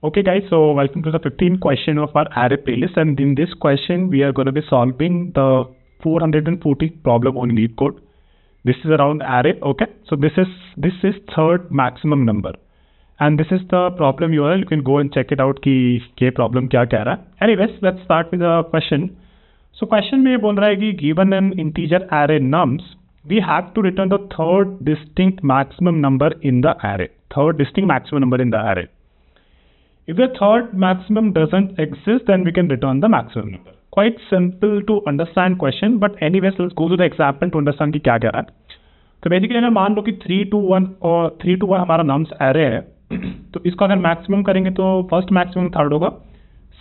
Okay guys, so welcome to the 15th question of our array playlist, and in this question we are going to be solving the 440 problem on LeetCode. This is around array. Okay, so this is third maximum number and this is the problem URL. You can go and check it out कि ये problem क्या कह रहा है. Anyways, let's start with the question. So question में ये बोल रहा है कि given an integer array nums, we have to return the third distinct maximum number in the array. Third distinct maximum number in the array. If the third maximum doesn't exist, then we can return the maximum number. Quite simple to understand question, but anyways, let's go to the example to understand कि क्या कह रहा है. तो basically अगर मान लो कि 3 to 1 और 3 to 1 हमारा नम्स एरे है, तो इसको अगर मैक्सिमम करेंगे तो फर्स्ट मैक्सिमम थर्ड होगा,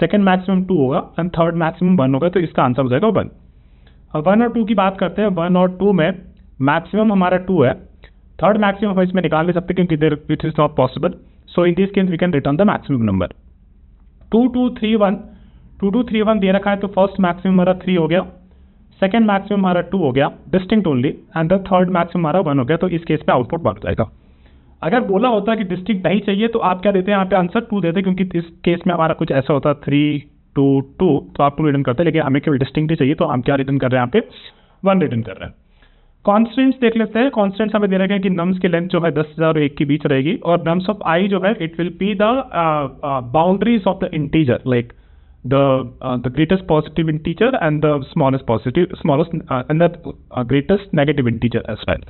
सेकंड मैक्सिमम 2 होगा एंड थर्ड मैक्सिमम 1 होगा. तो इसका आंसर हो जाएगा 1. अब 1 और 2 की बात करते हैं. 1 और 2 में मैक्सिमम हमारा 2 है, थर्ड मैक्सिमम हम इसमें निकाल नहीं सकते क्योंकि it is not possible. So in this case we can return the maximum number. 2231 दे रखा है, तो फर्स्ट मैक्सिमम हमारा 3 हो गया, सेकंड मैक्सिमम हमारा 2 हो गया distinct only, and the third maximum हमारा 1 हो गया. तो इस केस पे आउटपुट 1 हो जाएगा. अगर बोला होता कि डिस्टिंक्ट नहीं चाहिए तो आप क्या देते हैं, यहाँ पे आंसर 2 देते, क्योंकि इस केस में हमारा कुछ ऐसा होता 3 2 2, तो आप 2 रिटर्न करते हैं. लेकिन हमें केवल डिस्टिंक्ट ही चाहिए, तो हम क्या रिटर्न कर रहे हैं, यहाँ पे 1 रिटर्न कर रहे हैं. कॉन्स्टेंट्स देख लेते हैं. कॉन्स्टेंट्स हमें दे रखे हैं कि नम्स की लेंथ जो है 10,000 और 1 के बीच रहेगी, और नम्स ऑफ आई जो है it will be the boundaries of the integer, like the greatest positive integer and the smallest and the greatest negative integer as well.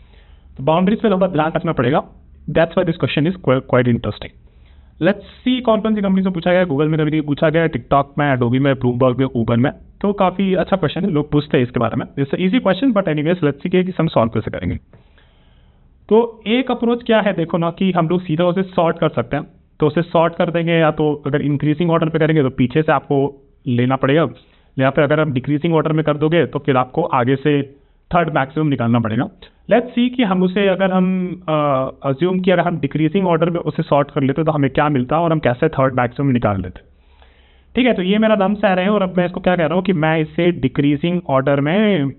तो बाउंड्रीज पे थोड़ा ध्यान रखना पड़ेगा. That's why this question is quite interesting. Let's see कौन कौन सी company से पूछा गया. गूगल में कभी पूछा गया, टिकटॉक में, एडोबी में, ब्लूमबर्ग में, ऊबर में. तो काफ़ी अच्छा क्वेश्चन है, लोग पूछते हैं इसके बारे में. It's easy question, but anyways let's see कि हम सॉल्व कैसे करेंगे. तो एक अप्रोच क्या है, देखो ना, कि हम लोग सीधा उसे सॉर्ट कर सकते हैं. तो उसे सॉर्ट कर देंगे, या तो अगर इंक्रीजिंग ऑर्डर पे करेंगे तो पीछे से आपको लेना पड़ेगा, या फिर अगर आप डिक्रीजिंग ऑर्डर में कर दोगे तो फिर आपको आगे से थर्ड मैक्सिमम निकालना पड़ेगा. लेट्स सी कि हम उसे अगर हम अज्यूम कि अगर हम डिक्रीजिंग ऑर्डर में उसे सॉर्ट कर लेते तो हमें क्या मिलता और हम कैसे थर्ड मैक्सिमम निकाल लेते. ठीक है, तो ये मेरा नम्स आ रहे हैं और अब मैं इसको क्या कह रहा हूँ कि मैं इसे डिक्रीजिंग ऑर्डर में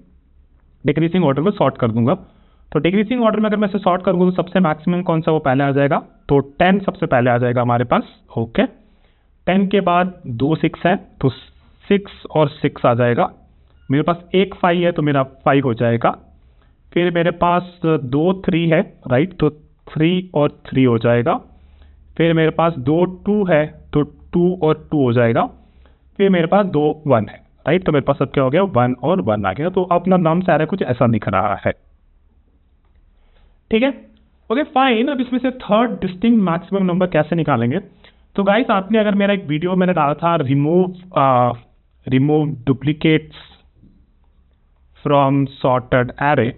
सॉर्ट कर दूंगा. तो डिक्रीजिंग ऑर्डर में अगर मैं इसे सॉर्ट करूँगा तो सबसे मैक्सिमम कौन सा वो पहले आ जाएगा, तो 10 सबसे पहले आ जाएगा हमारे पास. ओके, 10 के बाद 2 6 है, तो 6 और 6 आ जाएगा. मेरे पास एक 5 है, तो मेरा 5 हो जाएगा. फिर मेरे पास 2 3 है, राइट, तो 3 और 3 हो जाएगा. फिर मेरे पास 2 2 है, तो 2 और 2 हो जाएगा. फिर मेरे पास 2 1 है, राइट, तो मेरे पास अब क्या हो गया, 1 और 1 आ गया. तो अपना नम्स आ रहा है कुछ ऐसा दिख रहा है. ठीक है, ओके फाइन. अब इसमें से थर्ड डिस्टिंक्ट मैक्सिमम नंबर कैसे निकालेंगे. तो गाइस, आपने अगर मेरा एक वीडियो मैंने डाला था, remove duplicates from sorted array,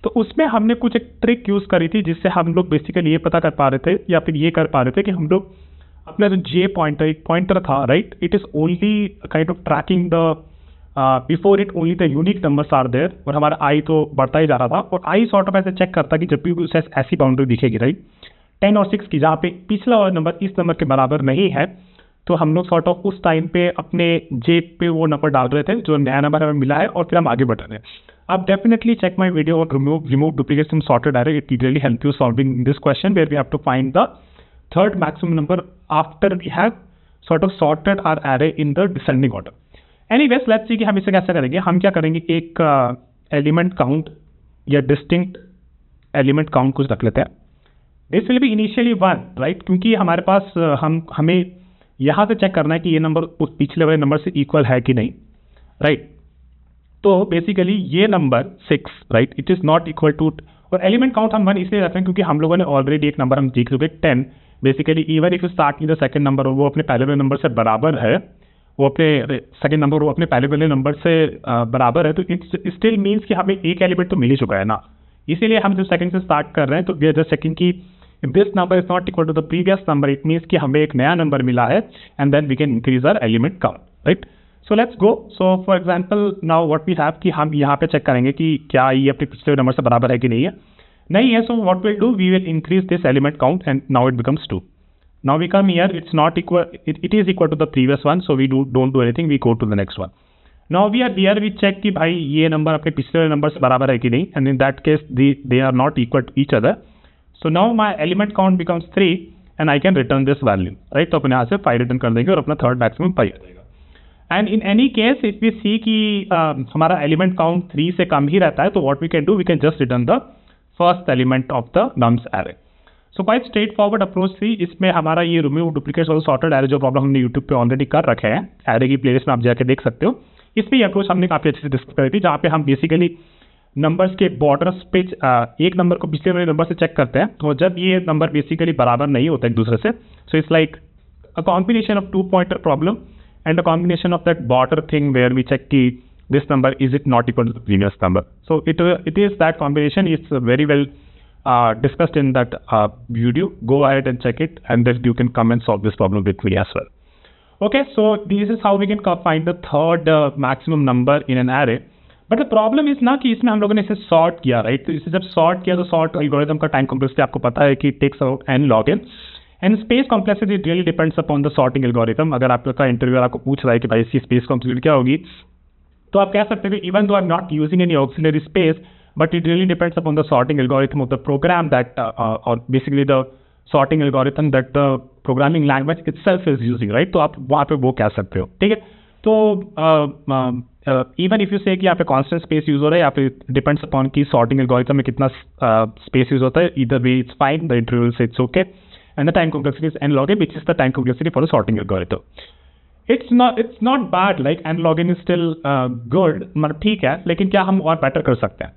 तो उसमें हमने कुछ एक ट्रिक यूज करी थी जिससे हम लोग बेसिकली ये पता कर पा रहे थे, या फिर ये कर पा रहे थे कि हम लोग अपना जो जे पॉइंटर, एक पॉइंटर था, right, it is only kind of tracking the before it only the unique numbers are there, और हमारा आई तो बढ़ता ही जा रहा था. और आई सॉर्ट ऑफ ऐसे चेक करता कि जब भी उसे ऐसी बाउंड्री दिखेगी, राइट, 10 और 6 की, जहाँ पे पिछला और नंबर इस नंबर के बराबर नहीं है, तो हम लोग सॉर्ट ऑफ उस टाइम पे अपने जे पे वो नंबर डाल रहे थे जो नया नंबर हमें मिला है, और फिर हम आगे बढ़ रहे हैं. आप डेफिनेटली चेक माय वीडियो और remove duplicates from sorted array. It really help you solving this question where we have to find the third maximum number after we have sort of sorted our array in the descending order. Anyways let's see कि हम इसे कैसे करेंगे. हम क्या करेंगे, एक element count या डिस्टिंक्ट एलिमेंट काउंट कुछ रख लेते हैं. This will be initially 1, right, क्योंकि हमारे पास हमें यहाँ से चेक करना है कि ये नंबर उस पिछले वाले नंबर से इक्वल है कि नहीं, राइट. तो बेसिकली ये number 6, right, it is not equal to, और एलिमेंट काउंट हम 1 इसलिए रख रहे हैं क्योंकि हम लोगों ने ऑलरेडी एक नंबर हम देख चुके 10. Basically even if you start with the second number और वो अपने पहले वाले नंबर से बराबर है, वो अपने सेकंड नंबर वो अपने पहले वाले नंबर से बराबर है, तो इट स्टिल मीन्स कि हमें एक एलिमेंट तो मिल ही चुका है ना. इसीलिए हम जब सेकंड से स्टार्ट कर रहे हैं तो वी आर जस्ट चेकिंग की this number is not equal to the previous number. It means कि हमें एक नया नंबर मिला है, and then we can increase our element count, right. So let's go. So for example now what we have, कि हम यहाँ पे चेक करेंगे कि क्या ये अपने पिछले नंबर से बराबर है कि नहीं है. नहीं है, so what will do, we will increase this element count and now it becomes 2. Now we come here, it's not equal, it is equal to the previous one, so we don't do anything, we go to the next one. Now we are here, we check कि भाई ये number अपने पिछले number से बराबर है कि नहीं, and in that case they are not equal to each other. So now my element count becomes 3 and I can return this value, right. तो अपने यहाँ से 5 रिटर्न कर देंगे और अपना थर्ड मैक्सिमम 5 आ जाएगा। And in any case if we see कि हमारा एलिमेंट काउंट 3 से कम ही रहता है, तो what we can do, we can just return the first element of the nums array. So quite straightforward approach थी। इसमें हमारा ये रिमूव डुप्लीकेट्स और सॉर्टेड एरे जो प्रॉब्लम हमने यूट्यूब पे ऑलरेडी कर रखे हैं, एरे की प्लेलिस्ट में आप जाके देख सकते हो। इसमें ये अप्रोच हमने काफ़ी अच्छे से डिस्कस करी थी, जहाँ पे हम बेसिकली नंबर्स के बॉर्डर्स पे एक नंबर को पिछले वाले नंबर से चेक करते हैं, तो जब ये नंबर बेसिकली बराबर नहीं होता एक दूसरे से, so it's like a combination of 2 pointer problem and a combination of that border thing where we check की this number is it not equal to the previous number. So it is that combination. It's very well discussed in that video. Go ahead and check it, and then you can come and solve this problem with me as well. Okay, so this is how we can find the third maximum number in an array. But the problem is ना कि इसमें हम लोगों ने इसे sort किया, right. तो इसे जब सॉर्ट किया तो सॉर्ट एल्गोरिथम का टाइम कॉम्प्लेक्सिटी आपको पता है कि takes about n log n, and space complexity really depends upon the sorting algorithm. अगर आपका इंटरव्यूअर आपको पूछ रहा है कि भाई इसकी स्पेस कॉम्प्लेक्सिटी क्या होगी, तो आप कह सकते हैं कि even though I am not using any auxiliary space, but it really depends upon the sorting algorithm of the program that और basically the sorting algorithm that the programming language itself is using, right. तो आप वहाँ पे वो कह सकते हो, ठीक है। तो इवन इफ यू से कि यहाँ पे कांस्टेंट स्पेस यूज हो रहा है, या फिर डिपेंड्स अपॉन की सॉर्टिंग एल्गोरिथम में कितना स्पेस यूज होता है, either way it's fine, the interval से it's okay, and the time complexity is n log n, which is the time complexity for the sorting algorithm. It's not bad, like n log n is still good, मतलब ठीक है, लेकिन क्या हम और better कर सकते हैं?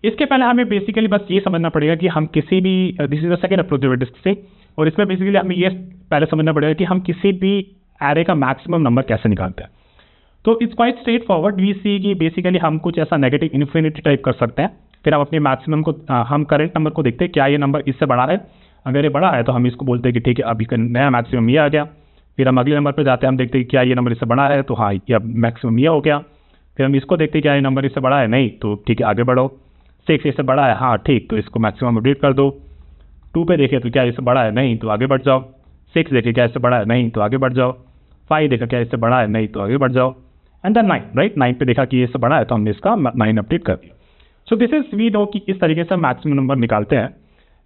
इसके पहले हमें बेसिकली बस ये समझना पड़ेगा कि हम किसी भी, this is the second approach से, और इसमें बेसिकली हमें ये पहले समझना पड़ेगा कि हम किसी भी एरे का मैक्सिमम नंबर कैसे निकालते हैं। तो it's quite straightforward. We see कि बेसिकली हम कुछ ऐसा नेगेटिव इन्फिनिटी टाइप कर सकते हैं, फिर हम अपने मैक्सिमम को, हम करंट नंबर को देखते हैं क्या ये नंबर इससे बड़ा है। अगर ये बड़ा है तो हम इसको बोलते हैं कि ठीक है, अभी नया मैक्सिमम ये आ गया। फिर हम अगले नंबर पर जाते हैं, हम देखते हैं क्या ये नंबर इससे बड़ा है, तो हाँ ये मैक्सिमम ये हो गया। फिर हम इसको देखते हैं क्या ये नंबर इससे बड़ा है, नहीं, तो ठीक है आगे बढ़ो। 6 इससे बड़ा है, हाँ ठीक, तो इसको मैक्सिमम अपडेट कर दो। 2 पे देखे तो क्या इससे बड़ा है, नहीं, तो आगे बढ़ जाओ। 6 देखे क्या इससे बड़ा है, नहीं, तो आगे बढ़ जाओ। 5 देखा क्या इससे बड़ा है, नहीं, तो आगे बढ़ जाओ। And then 9, right. 9 पे देखा कि इससे बड़ा है, तो हमने इसका 9 अपडेट कर दिया। So this is we know कि इस तरीके से मैक्सिमम नंबर निकालते हैं।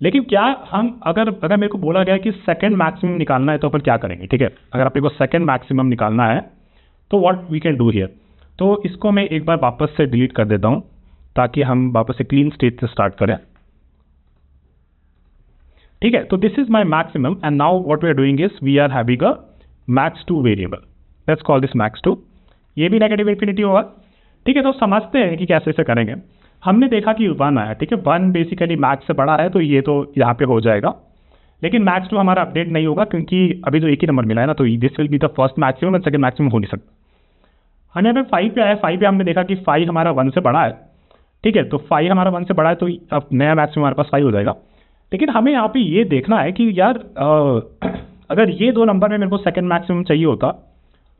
लेकिन क्या हम अगर मेरे को बोला गया कि सेकंड मैक्सिमम निकालना है, तो अपन क्या करेंगे, ठीक है। अगर अपने को सेकंड मैक्सिमम निकालना है तो what we can do here. तो इसको मैं एक बार वापस से डिलीट कर देता हूँ, ताकि हम वापस से क्लीन स्टेट से स्टार्ट करें, ठीक है। तो this is my maximum, and now what we are doing is we are having a max2 variable. Let's call this max2। ये भी नेगेटिव इन्फिनिटी होगा, ठीक है। तो समझते हैं कि कैसे से करेंगे। हमने देखा कि 1 आया, ठीक है। 1 बेसिकली मैक्स से बड़ा है, तो ये तो यहाँ पे हो जाएगा। लेकिन max2 हमारा अपडेट नहीं होगा, क्योंकि अभी तो एक ही नंबर मिला है ना, तो this will be the first maximum and second maximum हो नहीं सकता। हमें यहाँ पे 5 पे आया, 5 पे हमने देखा कि 5 हमारा 1 से बड़ा है, ठीक है। तो 5 हमारा 1 से बड़ा है, तो अब नया मैक्सिमम हमारे पास 5 हो जाएगा। लेकिन हमें यहाँ पे ये देखना है कि यार अगर ये दो नंबर में मेरे को सेकंड मैक्सिमम चाहिए होता,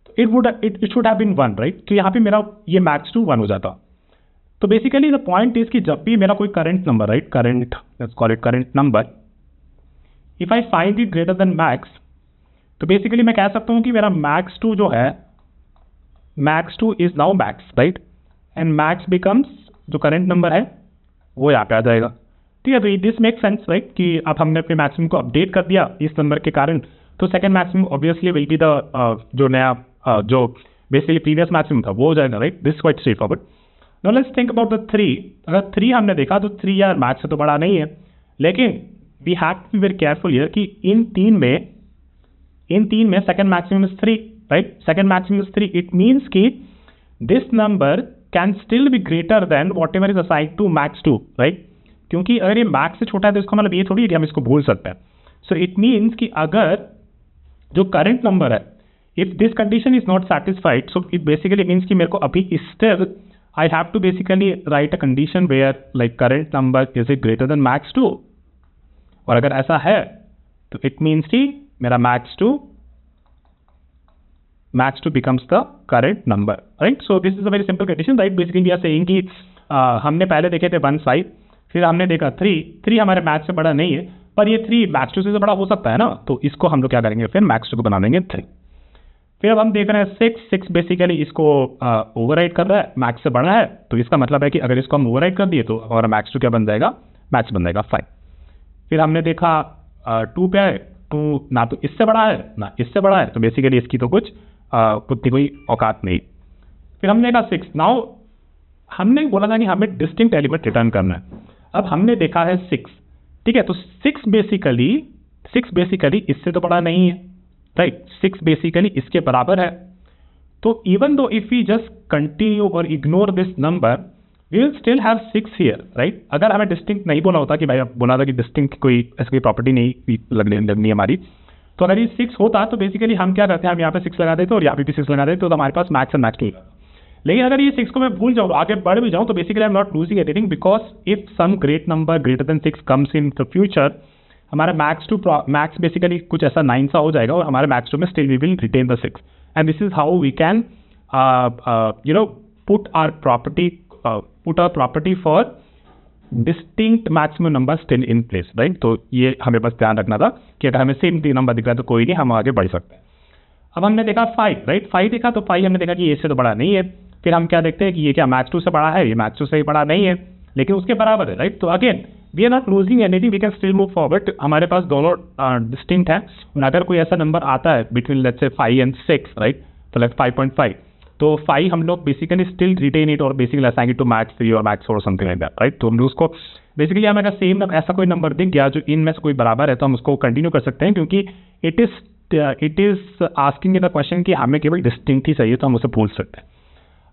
तो it should have been 1, right. तो यहाँ पे मेरा ये max2 1 हो जाता। तो बेसिकली द पॉइंट इज कि जब भी मेरा कोई current number, right, current, let's call it current number, if I find it greater then max, तो बेसिकली मैं कह सकता हूँ कि मेरा max2 जो है, max2 is now max, right, and max becomes जो करंट नंबर है वो यहाँ पे आ जाएगा, ठीक है। तो दिस मेक सेंस, राइट, कि अब हमने अपने मैक्सिमम को अपडेट कर दिया इस नंबर के कारण, तो second maximum obviously will be the जो नया जो बेसिकली प्रीवियस मैक्सिमम था वो हो जाएगा, right. This quite straight forward. Now let's think about the 3। अगर 3 हमने देखा तो 3 यार मैक्स से तो बड़ा नहीं है, लेकिन we have to be very careful here कि इन तीन में second maximum is 3, right. Second maximum is 3। It means कि this number can still be greater than whatever is assigned to max2, right. क्योंकि अगर ये मैक्स से छोटा है तो इसका मतलब ये थोड़ी है कि हम इसको भूल सकते हैं। सो इट मीन्स कि अगर जो करंट नंबर है, if this condition is not satisfied, so it basically means कि मेरे को अभी still I have to basically write a condition where like current number is it greater than max2, और अगर ऐसा है तो इट मीन्स कि मेरा max2 becomes the current number, right? So this is a very simple condition, right? Basically we are saying कि हमने पहले देखे थे 1 5, फिर हमने देखा 3 हमारे मैक्स से बड़ा नहीं है, पर ये 3 max2 से बड़ा हो सकता है ना, तो इसको हम लोग क्या करेंगे, फिर max2 को बना देंगे 3। फिर अब हम देख रहे हैं 6 बेसिकली इसको ओवरराइड कर रहा है, मैक्स से बड़ा है, तो इसका मतलब है कि अगर इसको हम ओवरराइड कर दिए तो हमारा max2 क्या बन जाएगा, मैक्स बन जाएगा 5। फिर हमने देखा 2 पे आए, 2 ना तो इससे बड़ा है ना इससे बड़ा है, तो बेसिकली इसकी तो कुछ कोई औकात नहीं। फिर हमने देखा 6। नाउ हमने बोला था कि हमें डिस्टिंक्ट एलिमेंट रिटर्न करना है, अब हमने देखा है 6, ठीक है। तो 6 बेसिकली इससे तो बड़ा नहीं है, राइट। 6 बेसिकली इसके बराबर है। तो even though if we just continue और ignore this number, we will still have 6 here, right. अगर हमें डिस्टिंक्ट नहीं बोला होता कि भाई बोला था कि डिस्टिंक्ट कोई ऐसी कोई प्रॉपर्टी नहीं लगनी है हमारी, तो अगर ये 6 होता तो बेसिकली हम क्या करते हैं, हम यहाँ पे 6 लगा देते और यहाँ पे भी 6 लगा देते, तो हमारे पास मैक्स एंड मैक्स 2 होगा। लेकिन अगर ये 6 को मैं भूल जाऊँ, आगे बढ़ भी जाऊँ, तो basically I am not losing anything, because if some great number greater than 6 comes in the future, हमारा मैक्स बेसिकली कुछ ऐसा 9 सा हो जाएगा और हमारे मैक्स 2 में still we will retain the 6, and this is how we can put our property for distinct maximum number still in place, right। तो ये हमें बस ध्यान रखना था कि अगर हमें सेम नंबर दिख रहा है तो कोई नहीं, हम आगे बढ़ सकते हैं। अब हमने देखा 5, राइट। 5 देखा तो 5 हमने देखा कि ये इससे तो बड़ा नहीं है। फिर हम क्या देखते हैं कि ये क्या मैक्स 2 से बड़ा है, ये मैक्स 2 से ही बड़ा नहीं है, लेकिन उसके बराबर है, राइट। तो again we are not losing anything, we can still move forward. हमारे पास दोनों डिस्टिंक्ट है। अगर कोई ऐसा नंबर आता है between let's say 5 and 6, right, तो लाइक 5.5, तो 5 हम लोग बेसिकली स्टिल रिटेन इट और basically assign it to max 3 और मैक्स 4 और समथिंग लाइक दैट, राइट। तो हम उसको बेसिकली हमें अगर सेम ऐसा कोई नंबर दिख गया जो इनमें से कोई बराबर है, तो हम उसको कंटिन्यू कर सकते हैं, क्योंकि it is asking the question कि हमें केवल डिस्टिंक्ट ही चाहिए, तो हम उसे पूछ सकते हैं।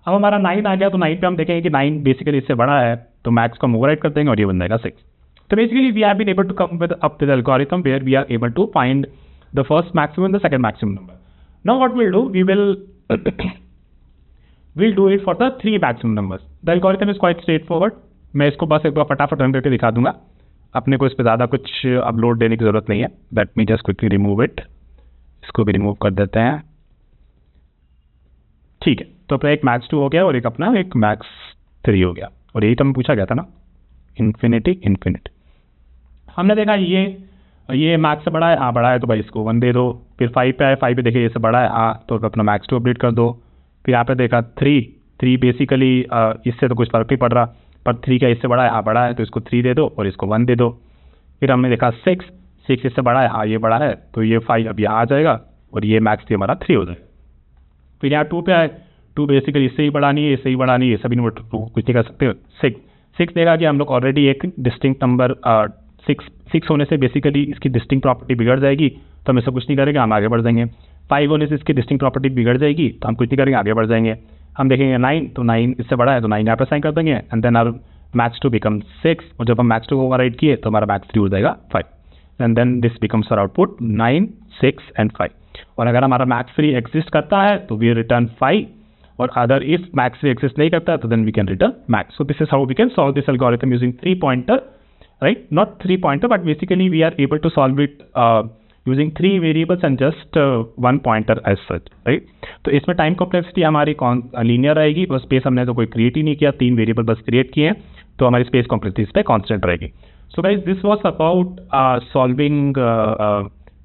अब हमारा 9 आ गया, तो 9 पे हम देखेंगे कि 9 बेसिकली इससे बड़ा है, तो मैक्स को हम ओवरराइड कर देंगे और ये बन जाएगा 6। तो basically we have been able to come with up with algorithm where we are able to find the first maximum and the second maximum number. Now what will do, we will we'll do it for the 3 maximum numbers. The algorithm is quite straightforward. मैं इसको बस एक बार फटाफट run करके दिखा दूंगा, अपने को इस पर ज़्यादा कुछ अपलोड देने की ज़रूरत नहीं है। Let me just quickly remove it. इसको भी रिमूव कर देते हैं, ठीक है। तो अपना एक मैक्स 2 हो गया और एक मैक्स 3 हो गया, और यही तो हमें पूछा गया था ना, इन्फिनिटी। हमने देखा ये मैक्स से बड़ा है, हाँ बड़ा है, तो भाई इसको 1 दे दो। फिर 5 पे आए, 5 पे देखिए ये से बड़ा है, हाँ, तो अपना मैक्स 2 अपडेट कर दो। फिर यहाँ पे देखा 3 बेसिकली इससे तो कुछ फर्क नहीं पड़ रहा, पर 3 का इससे बड़ा है, हाँ बड़ा है, तो इसको 3 दे दो और इसको 1 दे दो। फिर हमने देखा 6 इससे बड़ा है, हाँ ये बड़ा है, तो ये 5 अब यहाँ आ जाएगा और ये मैक्स 3 हमारा 3 हो जाएगा। फिर यहाँ 2 पे आए, 2 बेसिकली इससे ही बड़ा नहीं है, इससे ही बड़ा नहीं है, सभी नंबर कुछ नहीं कर सकते। 6 देखा कि हम लोग ऑलरेडी एक डिस्टिंक्ट नंबर 6 होने से बेसिकली इसकी डिस्टिंक्ट प्रॉपर्टी बिगड़ जाएगी, तो हम इससे कुछ नहीं करेंगे, हम आगे बढ़ जाएंगे। 5 होने से इसकी डिस्टिंक्ट प्रॉपर्टी बिगड़ जाएगी, तो हम कुछ नहीं करेंगे, आगे बढ़ जाएंगे। हम देखेंगे 9, तो 9 इससे बड़ा है, तो 9 यहाँ पर साइन कर देंगे, and then our max 2 become 6, और जब हम मैक्स 2 को ओवरराइड किए तो हमारा मैक्स 3 हो जाएगा 5, and then this becomes our output 9, 6 and 5। और अगर हमारा मैक्स 3 एग्जिस्ट करता है तो वी रिटर्न 5, और अदर इफ मैक्स 3 एग्जिस्ट नहीं करता तो then we can return max. So this is how we can solve this algorithm using 3 pointer, right, not 3 pointer, but basically we are able to solve it using 3 variables and just 1 pointer as such, right। तो इसमें time complexity हमारी linear रहेगी, बस space हमने तो कोई create ही नहीं किया, 3 वेरिएबल बस क्रिएट किए हैं, तो हमारी स्पेस कॉम्प्लेक्सिटी इस पर कॉन्स्टेंट रहेगी। So guys this was about solving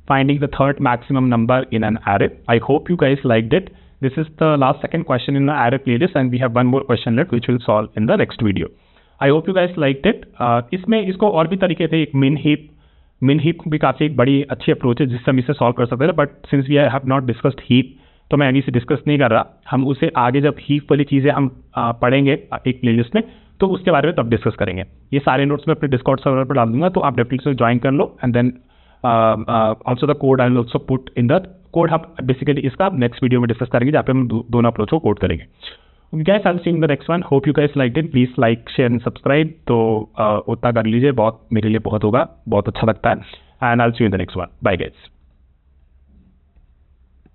finding the third maximum number in an array. I hope you guys liked it. This is the second question in the array playlist, and we have one more question left which we'll solve in the next video. I hope you guys liked it. इसमें इसको और भी तरीके थे, एक मिन heap भी काफ़ी एक बड़ी अच्छी अप्रोच है जिससे हम इसे सॉल्व कर सकते हैं, but since we have not discussed heap, तो मैं अभी से डिस्कस नहीं कर रहा। हम उसे आगे जब हीप वाली चीज़ें हम पढ़ेंगे एक प्लेलिस्ट में, तो उसके बारे में तब डिस्कस करेंगे। ये सारे नोट्स में अपने डिस्कॉर्ड सर्वर पर डाल दूंगा, तो आप डेफिनेटली ज्वाइन कर लो, and then also the code I will also put in the code. हम बेसिकली इसका नेक्स्ट वीडियो में डिस्कस करेंगे, जहाँ पे हम दोनों अप्रोच को कोड करेंगे। Guys, I'll see you in the next one. Hope you guys liked it. Please like, share and subscribe. तो उतना कर लीजिए, बहुत मेरे लिए बहुत होगा, बहुत अच्छा लगता है, and I'll see you in the next one. Bye guys.